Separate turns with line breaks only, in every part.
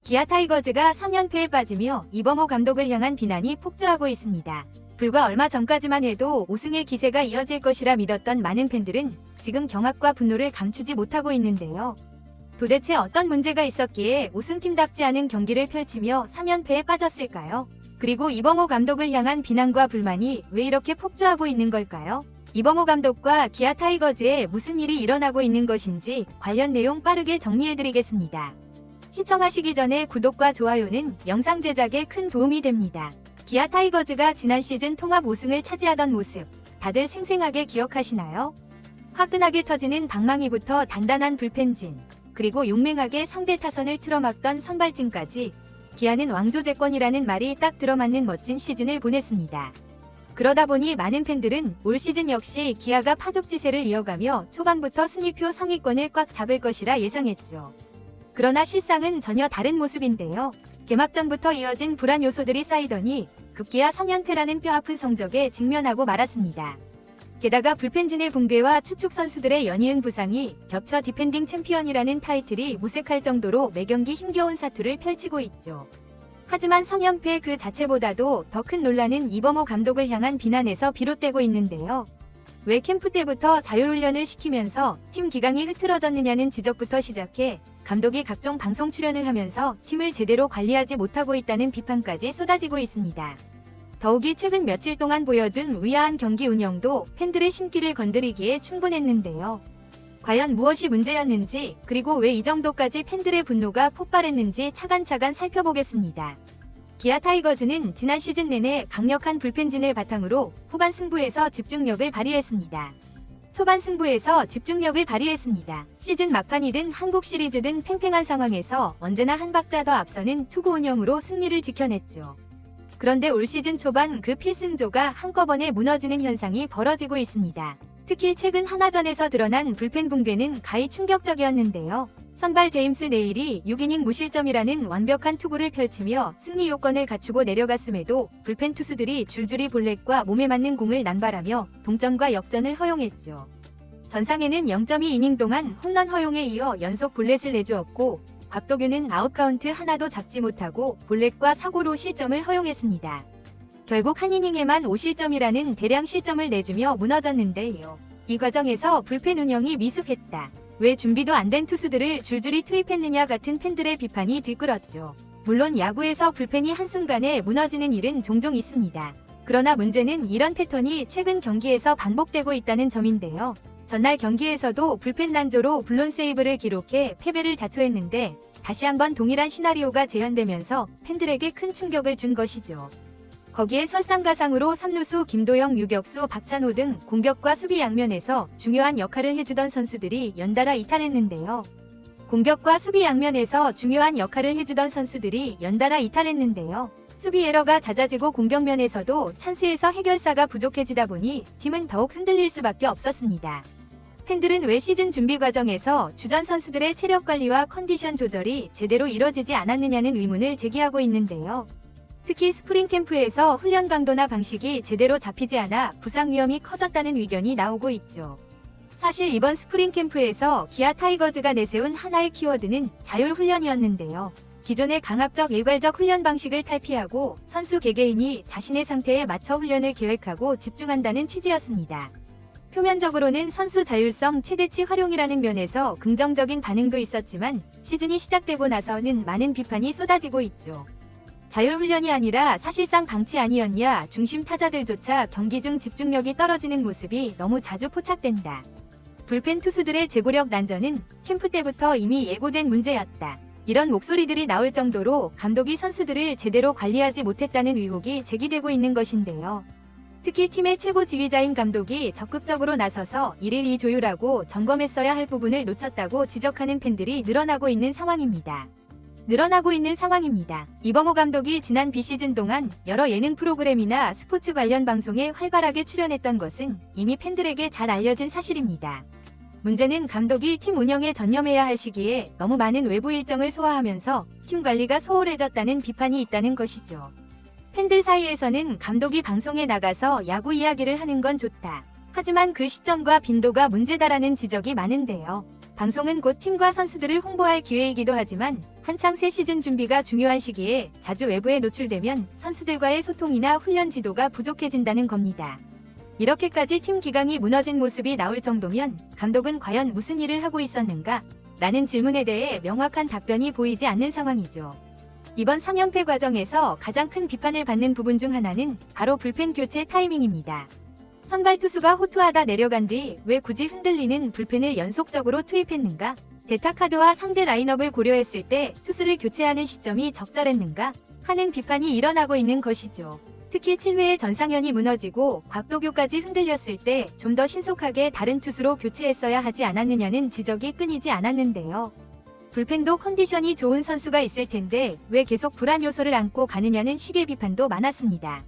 기아 타이거즈가 3연패에 빠지며 이범호 감독을 향한 비난이 폭주하고 있습니다. 불과 얼마 전까지만 해도 우승의 기세가 이어질 것이라 믿었던 많은 팬들은 지금 경악과 분노를 감추지 못하고 있는데요. 도대체 어떤 문제가 있었기에 우승팀답지 않은 경기를 펼치며 3연패에 빠졌을까요? 그리고 이범호 감독을 향한 비난과 불만이 왜 이렇게 폭주하고 있는 걸까요? 이범호 감독과 기아 타이거즈에 무슨 일이 일어나고 있는 것인지 관련 내용 빠르게 정리해드리겠습니다. 시청하시기 전에 구독과 좋아요는 영상 제작에 큰 도움이 됩니다. 기아 타이거즈가 지난 시즌 통합 우승을 차지하던 모습 다들 생생하게 기억하시나요? 화끈하게 터지는 방망이부터 단단한 불펜진, 그리고 용맹하게 상대 타선을 틀어막던 선발진까지 기아는 왕조제권이라는 말이 딱 들어맞는 멋진 시즌을 보냈습니다. 그러다 보니 많은 팬들은 올 시즌 역시 기아가 파죽지세를 이어가며 초반부터 순위표 상위권을 꽉 잡을 것이라 예상했죠. 그러나 실상은 전혀 다른 모습인데요. 개막전부터 이어진 불안 요소들이 쌓이더니 급기야 3연패라는 뼈아픈 성적에 직면하고 말았습니다. 게다가 불펜진의 붕괴와 추축 선수들의 연이은 부상이 겹쳐 디펜딩 챔피언이라는 타이틀이 무색할 정도로 매경기 힘겨운 사투를 펼치고 있죠. 하지만 3연패 그 자체보다도 더 큰 논란은 이범호 감독을 향한 비난에서 비롯되고 있는데요. 왜 캠프 때부터 자율훈련을 시키면서 팀 기강이 흐트러졌느냐는 지적부터 시작해 감독이 각종 방송 출연을 하면서 팀을 제대로 관리하지 못하고 있다는 비판까지 쏟아지고 있습니다. 더욱이 최근 며칠 동안 보여준 의아한 경기 운영도 팬들의 심기를 건드리기에 충분했는데요. 과연 무엇이 문제였는지, 그리고 왜 이 정도까지 팬들의 분노가 폭발했는지 차근차근 살펴보겠습니다. 기아 타이거즈는 지난 시즌 내내 강력한 불펜진을 바탕으로 후반 승부에서 집중력을 발휘했습니다. 초반 승부에서 집중력을 발휘했습니다. 시즌 막판이든 한국 시리즈든 팽팽한 상황에서 언제나 한 박자 더 앞서는 투구 운영으로 승리를 지켜냈죠. 그런데 올 시즌 초반 그 필승조가 한꺼번에 무너지는 현상이 벌어지고 있습니다. 특히 최근 하나전에서 드러난 불펜 붕괴는 가히 충격적이었는데요. 선발 제임스 네일이 6이닝 무실점이라는 완벽한 투구를 펼치며 승리 요건을 갖추고 내려갔음에도 불펜 투수들이 줄줄이 볼넷과 몸에 맞는 공을 난발하며 동점과 역전을 허용했죠. 전상에는 0.2이닝 동안 홈런 허용에 이어 연속 볼넷을 내주었고, 곽도균은 아웃카운트 하나도 잡지 못하고 볼넷과 사고로 실점을 허용했습니다. 결국 한 이닝에만 5실점이라는 대량 실점을 내주며 무너졌는데요. 이 과정에서 불펜 운영이 미숙했다, 왜 준비도 안 된 투수들을 줄줄이 투입했느냐 같은 팬들의 비판이 들끓었죠. 물론 야구에서 불펜이 한순간에 무너지는 일은 종종 있습니다. 그러나 문제는 이런 패턴이 최근 경기에서 반복되고 있다는 점인데요. 전날 경기에서도 불펜 난조로 블론 세이브를 기록해 패배를 자초했는데 다시 한번 동일한 시나리오가 재현되면서 팬들에게 큰 충격을 준 것이죠. 거기에 설상가상으로 3루수 김도영, 유격수 박찬호 등 공격과 수비 양면에서 중요한 역할을 해주던 선수들이 연달아 이탈했는데요. 공격과 수비 양면에서 중요한 역할을 해주던 선수들이 연달아 이탈했는데요. 수비 에러가 잦아지고 공격면에서도 찬스에서 해결사가 부족해지다 보니 팀은 더욱 흔들릴 수밖에 없었습니다. 팬들은 왜 시즌 준비 과정에서 주전 선수들의 체력 관리와 컨디션 조절이 제대로 이뤄지지 않았느냐는 의문을 제기하고 있는데요. 특히 스프링 캠프에서 훈련 강도나 방식이 제대로 잡히지 않아 부상 위험이 커졌다는 의견이 나오고 있죠. 사실 이번 스프링 캠프에서 기아 타이거즈가 내세운 하나의 키워드는 자율훈련이었는데요. 기존의 강압적 일괄적 훈련 방식을 탈피하고 선수 개개인이 자신의 상태에 맞춰 훈련을 계획하고 집중한다는 취지였습니다. 표면적으로는 선수 자율성 최대치 활용이라는 면에서 긍정적인 반응도 있었지만 시즌이 시작되고 나서는 많은 비판이 쏟아지고 있죠. 자율훈련이 아니라 사실상 방치 아니었냐, 중심 타자들조차 경기 중 집중력이 떨어지는 모습이 너무 자주 포착된다. 불펜 투수들의 제구력 난전은 캠프 때부터 이미 예고된 문제였다. 이런 목소리들이 나올 정도로 감독이 선수들을 제대로 관리하지 못했다는 의혹이 제기되고 있는 것인데요. 특히 팀의 최고 지휘자인 감독이 적극적으로 나서서 이를 조율하고 점검했어야 할 부분을 놓쳤다고 지적하는 팬들이 늘어나고 있는 상황입니다. 이범호 감독이 지난 비시즌 동안 여러 예능 프로그램이나 스포츠 관련 방송에 활발하게 출연했던 것은 이미 팬들에게 잘 알려진 사실입니다. 문제는 감독이 팀 운영에 전념해야 할 시기에 너무 많은 외부 일정을 소화하면서 팀 관리가 소홀해졌다는 비판이 있다는 것이죠. 팬들 사이에서는 감독이 방송에 나가서 야구 이야기를 하는 건 좋다, 하지만 그 시점과 빈도가 문제다라는 지적이 많은데요. 방송은 곧 팀과 선수들을 홍보할 기회이기도 하지만 한창 새 시즌 준비가 중요한 시기에 자주 외부에 노출되면 선수들과의 소통이나 훈련 지도가 부족해진다는 겁니다. 이렇게까지 팀 기강이 무너진 모습이 나올 정도면 감독은 과연 무슨 일을 하고 있었는가? 라는 질문에 대해 명확한 답변이 보이지 않는 상황이죠. 이번 3연패 과정에서 가장 큰 비판을 받는 부분 중 하나는 바로 불펜 교체 타이밍입니다. 선발 투수가 호투하다 내려간 뒤 왜 굳이 흔들리는 불펜을 연속적으로 투입했는가? 데타카드와 상대 라인업을 고려했을 때 투수를 교체하는 시점이 적절했는가? 하는 비판이 일어나고 있는 것이죠. 특히 7회에 전상현이 무너지고 곽도교까지 흔들렸을 때 좀 더 신속하게 다른 투수로 교체했어야 하지 않았느냐는 지적이 끊이지 않았는데요. 불펜도 컨디션이 좋은 선수가 있을 텐데 왜 계속 불안 요소를 안고 가느냐는 식의 비판도 많았습니다.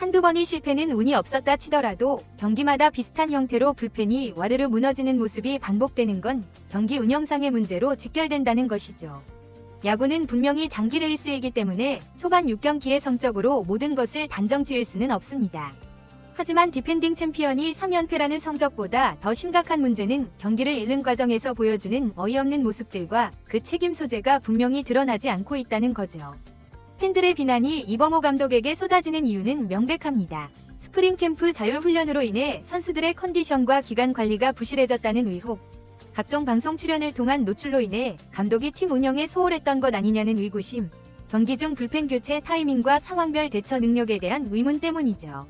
한두 번의 실패는 운이 없었다 치더라도 경기마다 비슷한 형태로 불펜이 와르르 무너지는 모습이 반복되는 건 경기 운영상의 문제로 직결된다는 것이죠. 야구는 분명히 장기 레이스이기 때문에 초반 6경기의 성적으로 모든 것을 단정 지을 수는 없습니다. 하지만 디펜딩 챔피언이 3연패라는 성적보다 더 심각한 문제는 경기를 잃는 과정에서 보여주는 어이없는 모습들과 그 책임 소재가 분명히 드러나지 않고 있다는 거죠. 팬들의 비난이 이범호 감독에게 쏟아지는 이유는 명백합니다. 스프링 캠프 자율훈련으로 인해 선수들의 컨디션과 기간 관리가 부실해졌다는 의혹, 각종 방송 출연을 통한 노출로 인해 감독이 팀 운영에 소홀했던 것 아니냐는 의구심, 경기 중 불펜 교체 타이밍과 상황별 대처 능력에 대한 의문 때문이죠.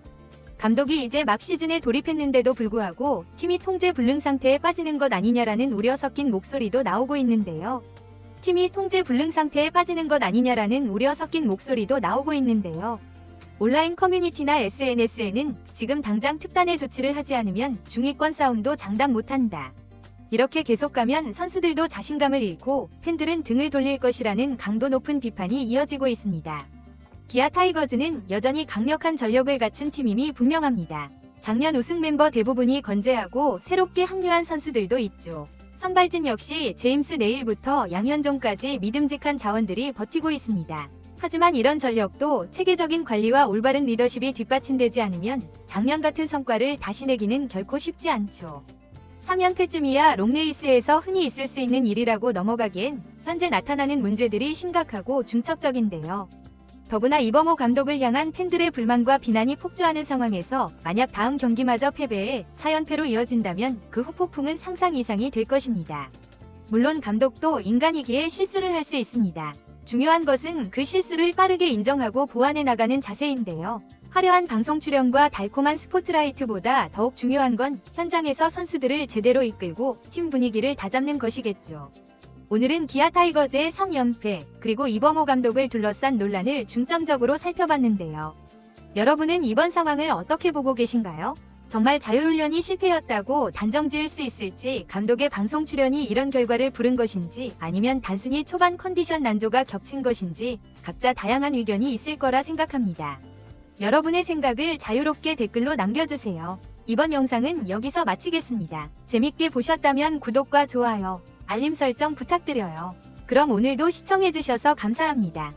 감독이 이제 막 시즌에 돌입했는데도 불구하고 팀이 통제 불능 상태에 빠지는 것 아니냐라는 우려 섞인 목소리도 나오고 있는데요. 팀이 통제 불능 상태에 빠지는 것 아니냐라는 우려 섞인 목소리도 나오고 있는데요. 온라인 커뮤니티나 SNS에는 지금 당장 특단의 조치를 하지 않으면 중위권 싸움도 장담 못한다. 이렇게 계속 가면 선수들도 자신감을 잃고 팬들은 등을 돌릴 것이라는 강도 높은 비판이 이어지고 있습니다. 기아 타이거즈는 여전히 강력한 전력을 갖춘 팀임이 분명합니다. 작년 우승 멤버 대부분이 건재하고 새롭게 합류한 선수들도 있죠. 선발진 역시 제임스 네일부터 양현종까지 믿음직한 자원들이 버티고 있습니다. 하지만 이런 전력도 체계적인 관리와 올바른 리더십이 뒷받침되지 않으면 작년 같은 성과를 다시 내기는 결코 쉽지 않죠. 3연패쯤이야 롱레이스에서 흔히 있을 수 있는 일이라고 넘어가기엔 현재 나타나는 문제들이 심각하고 중첩적인데요. 더구나 이범호 감독을 향한 팬들의 불만과 비난이 폭주하는 상황에서 만약 다음 경기마저 패배해 4연패로 이어진다면 그 후폭풍은 상상 이상이 될 것입니다. 물론 감독도 인간이기에 실수를 할 수 있습니다. 중요한 것은 그 실수를 빠르게 인정하고 보완해 나가는 자세인데요. 화려한 방송 출연과 달콤한 스포트라이트보다 더욱 중요한 건 현장에서 선수들을 제대로 이끌고 팀 분위기를 다잡는 것이겠죠. 오늘은 기아 타이거즈의 3연패 그리고 이범호 감독을 둘러싼 논란을 중점적으로 살펴봤는데요. 여러분은 이번 상황을 어떻게 보고 계신가요? 정말 자율훈련이 실패였다고 단정 지을 수 있을지, 감독의 방송 출연이 이런 결과를 부른 것인지, 아니면 단순히 초반 컨디션 난조가 겹친 것인지 각자 다양한 의견이 있을 거라 생각합니다. 여러분의 생각을 자유롭게 댓글로 남겨주세요. 이번 영상은 여기서 마치겠습니다. 재밌게 보셨다면 구독과 좋아요, 알림 설정 부탁드려요. 그럼 오늘도 시청해주셔서 감사합니다.